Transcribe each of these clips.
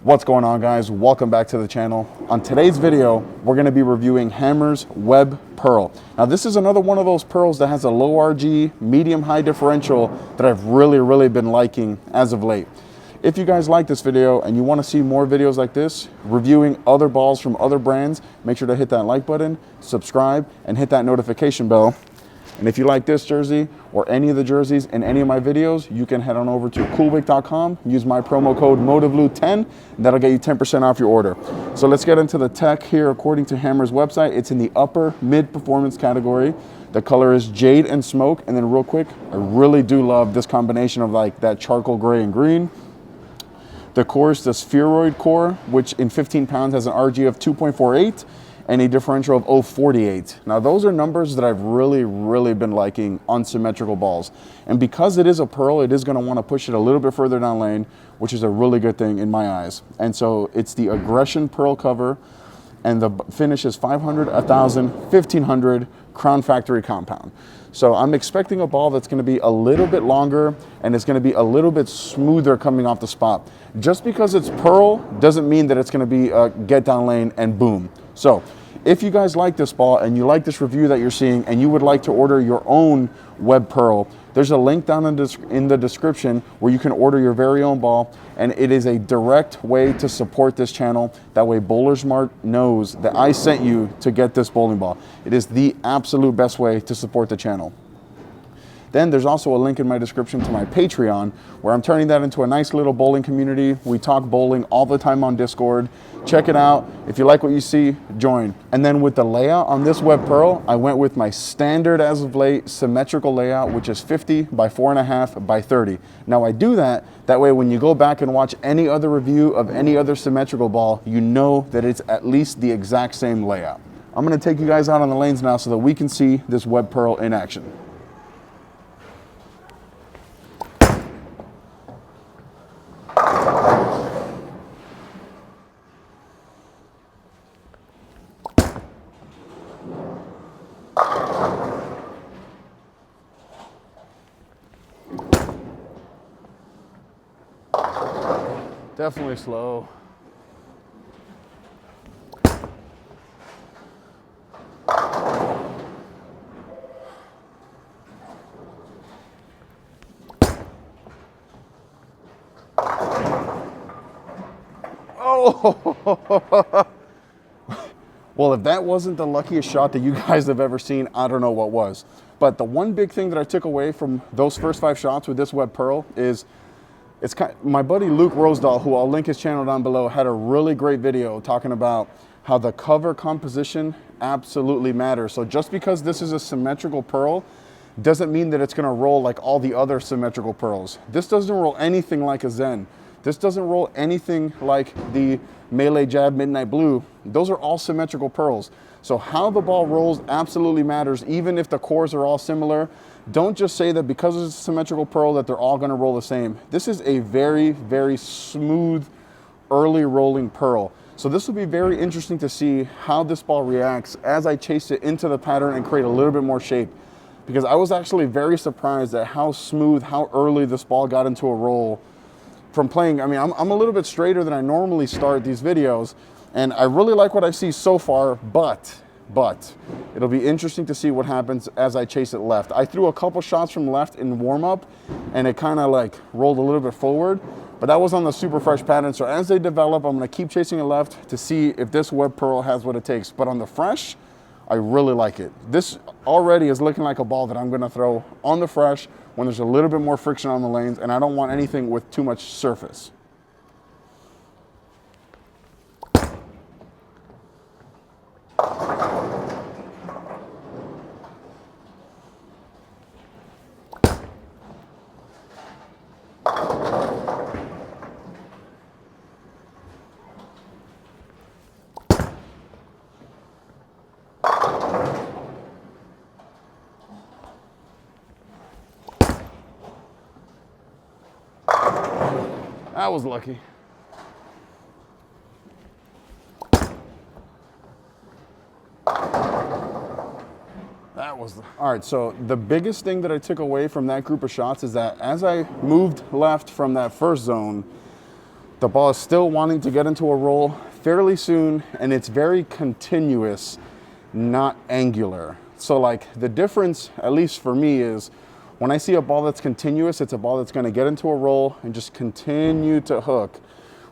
What's going on, guys? Welcome back to the channel. On today's video, we're going to be reviewing Hammer's Web Pearl. Now, this is another one of those pearls that has a low RG, medium high differential that I've really been liking as of late. If you guys like this video and you want to see more videos like this, reviewing other balls from other brands, make sure to hit that like button, subscribe, and hit that notification bell. And if you like this jersey or any of the jerseys in any of my videos, you can head on over to coolwick.com, use my promo code MOTIVELOOT10, and that'll get you 10% off your order. So let's get into the tech here. According to Hammer's website, it's in the upper mid performance category. The color is jade and smoke. And then real quick, I really do love this combination of like that charcoal gray and green. The core is the spheroid core, which in 15 pounds has an RG of 2.48. and a differential of 0.48. Now those are numbers that I've really been liking on symmetrical balls. And because it is a pearl, it is gonna wanna push it a little bit further down lane, which is a really good thing in my eyes. And so it's the aggression pearl cover, and the finish is 500, 1,000, 1,500 Crown Factory compound. So I'm expecting a ball that's gonna be a little bit longer and it's gonna be a little bit smoother coming off the spot. Just because it's pearl doesn't mean that it's gonna be get down lane and boom. So if you guys like this ball and you like this review that you're seeing and you would like to order your own Web Pearl, there's a link down in the description where you can order your very own ball, and it is a direct way to support this channel. That way Bowler Smart knows that I sent you to get this bowling ball. It is the absolute best way to support the channel. Then there's also a link in my description to my Patreon, where I'm turning that into a nice little bowling community. We talk bowling all the time on Discord. Check it out. If you like what you see, join. And then with the layout on this Web Pearl, I went with my standard as of late symmetrical layout, which is 50 by 4.5 by 30. Now I do that way when you go back and watch any other review of any other symmetrical ball, you know that it's at least the exact same layout. I'm gonna take you guys out on the lanes now so that we can see this Web Pearl in action. Definitely slow. Oh! Well, if that wasn't the luckiest shot that you guys have ever seen, I don't know what was. But the one big thing that I took away from those first 5 shots with this Web Pearl is my buddy Luke Rosedahl, who I'll link his channel down below, had a really great video talking about how the cover composition absolutely matters. So just because this is a symmetrical pearl doesn't mean that it's gonna roll like all the other symmetrical pearls. This doesn't roll anything like a Zen. This doesn't roll anything like the Melee Jab Midnight Blue. Those are all symmetrical pearls. So how the ball rolls absolutely matters, even if the cores are all similar. Don't just say that because it's a symmetrical pearl that they're all gonna roll the same. This is a very smooth, early rolling pearl. So this will be very interesting to see how this ball reacts as I chase it into the pattern and create a little bit more shape. Because I was actually very surprised at how smooth, how early this ball got into a roll from playing. I mean, I'm a little bit straighter than I normally start these videos, and I really like what I see so far, but it'll be interesting to see what happens as I chase it left. I threw a couple shots from left in warm-up, and it kind of like rolled a little bit forward, but that was on the super fresh pattern. So as they develop, I'm gonna keep chasing it left to see if this Web Pearl has what it takes. But on the fresh, I really like it. This already is looking like a ball that I'm gonna throw on the fresh when there's a little bit more friction on the lanes, and I don't want anything with too much surface. That was lucky. That was all right. So the biggest thing that I took away from that group of shots is that as I moved left from that first zone, The ball is still wanting to get into a roll fairly soon, and it's very continuous, not angular. So like the difference, at least for me, is when I see a ball that's continuous, it's a ball that's gonna get into a roll and just continue to hook.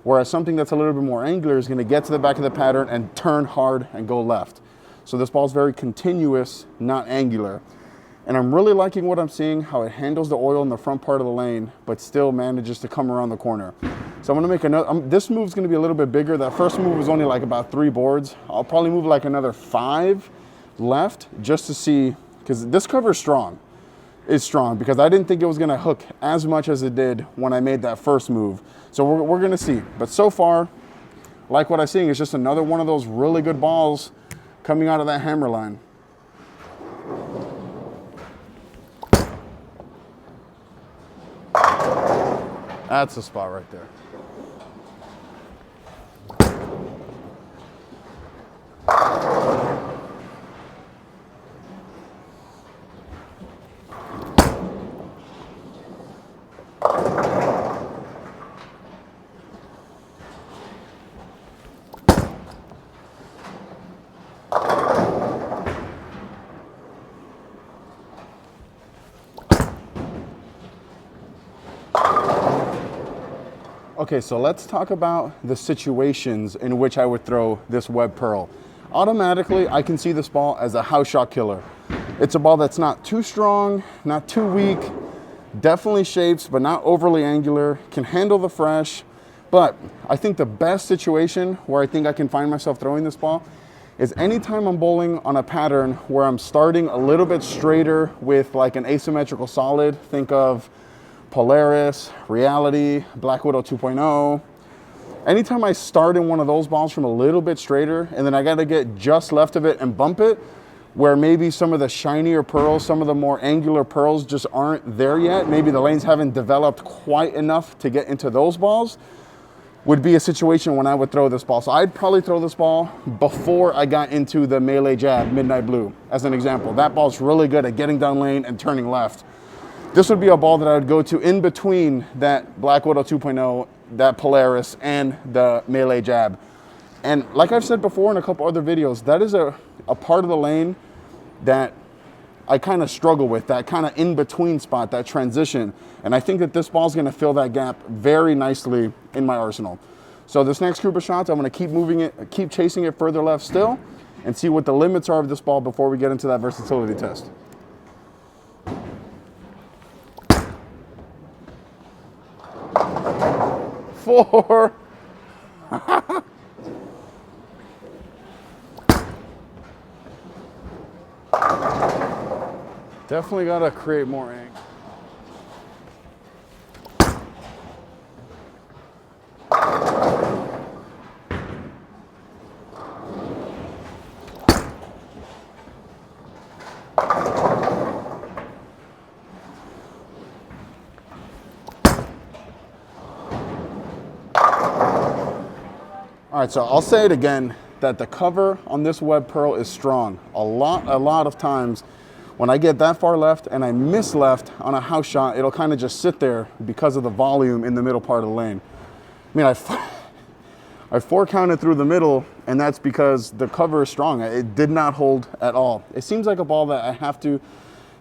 Whereas something that's a little bit more angular is gonna get to the back of the pattern and turn hard and go left. So this ball is very continuous, not angular. And I'm really liking what I'm seeing, how it handles the oil in the front part of the lane, but still manages to come around the corner. So I'm gonna make another, this move's gonna be a little bit bigger. That first move was only like about 3 boards. I'll probably move like another 5 left just to see, because this cover is strong. It's strong because I didn't think it was gonna hook as much as it did when I made that first move. So we're gonna see. But so far, like what I'm seeing, is just another one of those really good balls coming out of that hammer line. That's the spot right there. Okay, so let's talk about the situations in which I would throw this web pearl. Automatically, I can see this ball as a house shot killer. It's a ball that's not too strong, not too weak, definitely shapes, but not overly angular, can handle the fresh. But I think the best situation where I think I can find myself throwing this ball is anytime I'm bowling on a pattern where I'm starting a little bit straighter with like an asymmetrical solid. Think of Polaris, Reality, Black Widow 2.0. Anytime I start in one of those balls from a little bit straighter and then I got to get just left of it and bump it, where maybe some of the shinier pearls, some of the more angular pearls just aren't there yet, maybe the lanes haven't developed quite enough to get into those balls, would be a situation when I would throw this ball. So I'd probably throw this ball before I got into the melee jab, Midnight Blue, as an example. That ball's really good at getting down lane and turning left. This would be a ball that I would go to in between that Black Widow 2.0, that Polaris, and the melee jab. And like I've said before in a couple other videos, that is a part of the lane that I kind of struggle with, that kind of in-between spot, that transition. And I think that this ball is going to fill that gap very nicely in my arsenal. So this next group of shots, I'm going to keep moving it, keep chasing it further left still, and see what the limits are of this ball before we get into that versatility test. Four. Definitely got to create more angle. All right, so I'll say it again, that the cover on this web pearl is strong. A lot of times when I get that far left and I miss left on a house shot, it'll kind of just sit there because of the volume in the middle part of the lane. I mean, I 4-counted through the middle, and that's because the cover is strong. It did not hold at all. It seems like a ball that I have to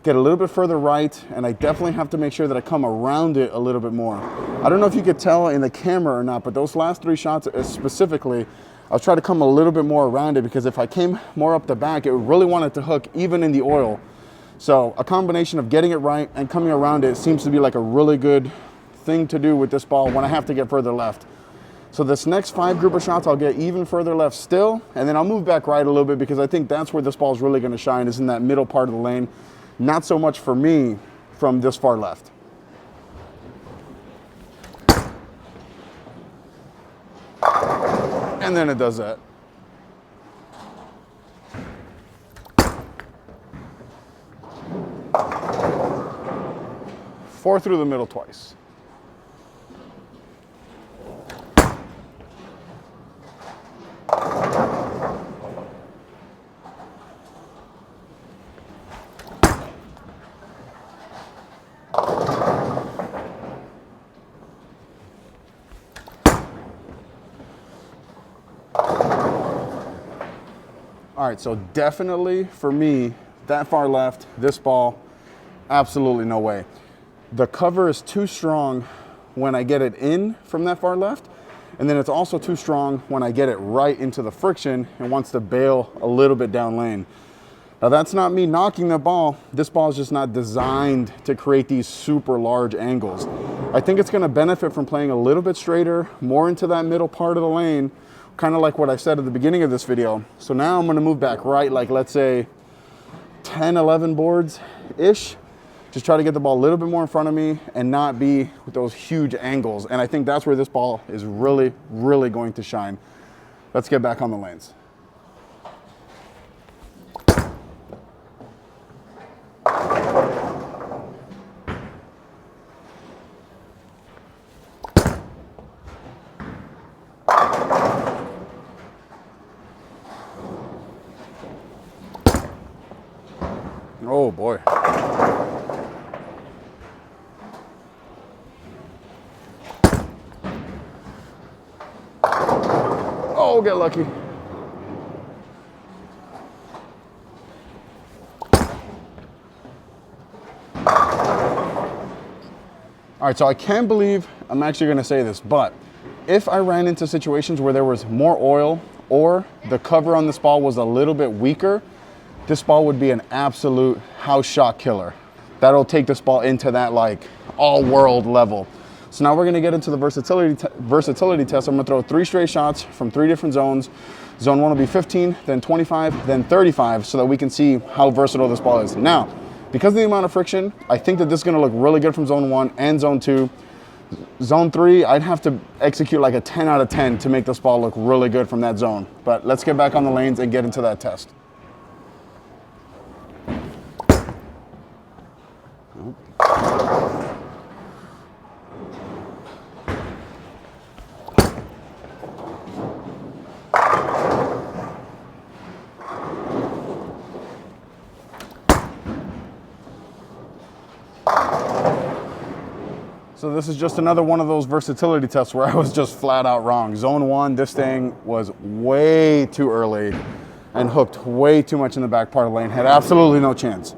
get a little bit further right, and I definitely have to make sure that I come around it a little bit more. I don't know if you could tell in the camera or not, but those last 3 shots specifically, I'll try to come a little bit more around it, because if I came more up the back, it would really want it to hook even in the oil. So a combination of getting it right and coming around it seems to be like a really good thing to do with this ball when I have to get further left. So this next 5 group of shots, I'll get even further left still, and then I'll move back right a little bit, because I think that's where this ball is really going to shine, is in that middle part of the lane. Not so much for me from this far left. And then it does that. 4 through the middle twice. All right, so definitely for me, that far left, this ball, absolutely no way. The cover is too strong when I get it in from that far left, and then it's also too strong when I get it right into the friction and wants to bail a little bit down lane. Now that's not me knocking the ball. This ball is just not designed to create these super large angles. I think it's gonna benefit from playing a little bit straighter, more into that middle part of the lane, kind of like what I said at the beginning of this video. So now I'm gonna move back right, like let's say 10, 11 boards-ish. Just try to get the ball a little bit more in front of me and not be with those huge angles. And I think that's where this ball is really, really going to shine. Let's get back on the lanes. Oh boy. Oh, get lucky. All right, so I can't believe I'm actually gonna say this, but if I ran into situations where there was more oil or the cover on this ball was a little bit weaker, this ball would be an absolute house shot killer. That'll take this ball into that like all world level. So now we're gonna get into the versatility test. I'm gonna throw 3 straight shots from 3 different zones. Zone 1 will be 15, then 25, then 35, so that we can see how versatile this ball is. Now, because of the amount of friction, I think that this is gonna look really good from zone 1 and zone 2. Zone 3, I'd have to execute like a 10 out of 10 to make this ball look really good from that zone. But let's get back on the lanes and get into that test. So this is just another one of those versatility tests where I was just flat out wrong. Zone 1, this thing was way too early and hooked way too much in the back part of the lane. Had absolutely no chance.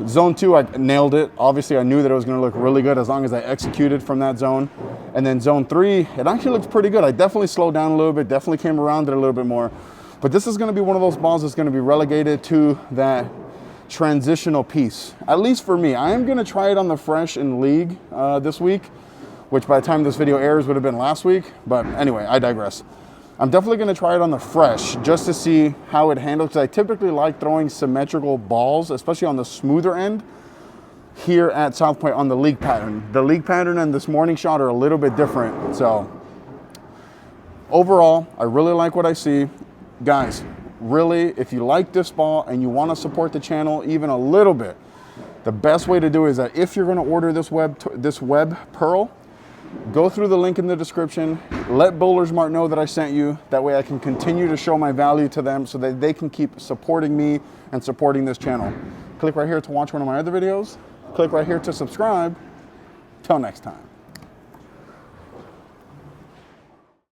Zone 2, I nailed it. Obviously, I knew that it was gonna look really good as long as I executed from that zone. And then zone 3, it actually looks pretty good. I definitely slowed down a little bit, definitely came around it a little bit more. But this is gonna be one of those balls that's gonna be relegated to that transitional piece, at least for me. I am gonna try it on the fresh in league this week, which by the time this video airs would have been last week. But anyway, I digress. I'm definitely gonna try it on the fresh just to see how it handles, because I typically like throwing symmetrical balls, especially on the smoother end here at South Point on the league pattern. The league pattern and this morning shot are a little bit different. So overall, I really like what I see. Guys, really, if you like this ball and you want to support the channel even a little bit, the best way to do it is that if you're going to order this web pearl, go through the link in the description, let Bowler's Mart know that I sent you. That way I can continue to show my value to them so that they can keep supporting me and supporting this channel. Click right here to watch one of my other videos. Click right here to subscribe. Till next time.